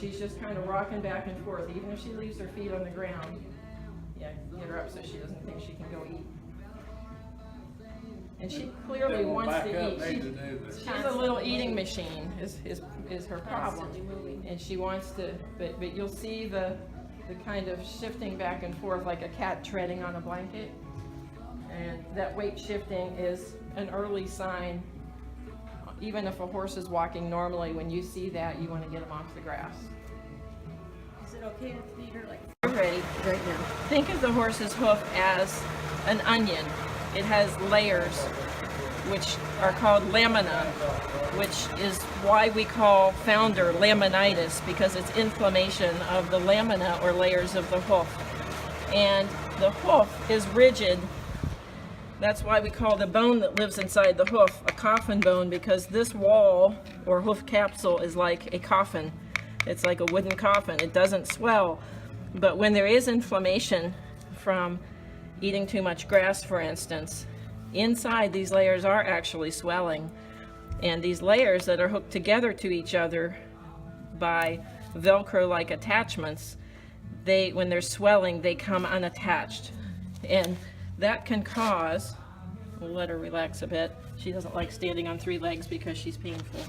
she's just kind of rocking back and forth, even if she leaves her feet on the ground. Yeah, get her up so she doesn't think she can go eat. And she clearly wants to eat. She's a little eating machine is her problem. And she wants to, but you'll see the kind of shifting back and forth like a cat treading on a blanket. And that weight shifting is an early sign. Even if a horse is walking normally, when you see that, you want to get him off the grass. Is it okay to feed her like? We're ready right now. Think of the horse's hoof as an onion. It has layers, which are called lamina, which is why we call founder laminitis, because it's inflammation of the lamina or layers of the hoof. And the hoof is rigid. That's why we call the bone that lives inside the hoof a coffin bone, because this wall or hoof capsule is like a coffin. It's like a wooden coffin. It doesn't swell. But when there is inflammation from eating too much grass, for instance, inside these layers are actually swelling. And these layers that are hooked together to each other by Velcro-like attachments, when they're swelling, they come unattached. And that can cause, we'll let her relax a bit. She doesn't like standing on 3 legs because she's painful.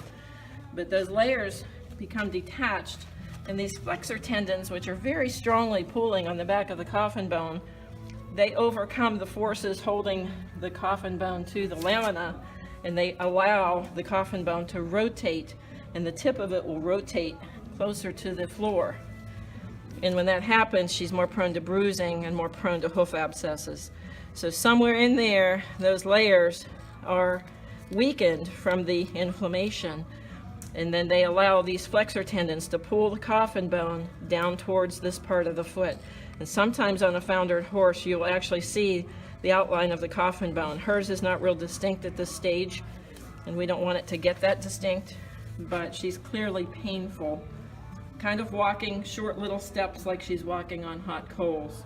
But those layers become detached, and these flexor tendons, which are very strongly pulling on the back of the coffin bone, they overcome the forces holding the coffin bone to the lamina, and they allow the coffin bone to rotate, and the tip of it will rotate closer to the floor. And when that happens, she's more prone to bruising and more prone to hoof abscesses. So somewhere in there, those layers are weakened from the inflammation, and then they allow these flexor tendons to pull the coffin bone down towards this part of the foot. And sometimes on a foundered horse, you'll actually see the outline of the coffin bone. Hers is not real distinct at this stage, and we don't want it to get that distinct, but she's clearly painful. Kind of walking short little steps like she's walking on hot coals.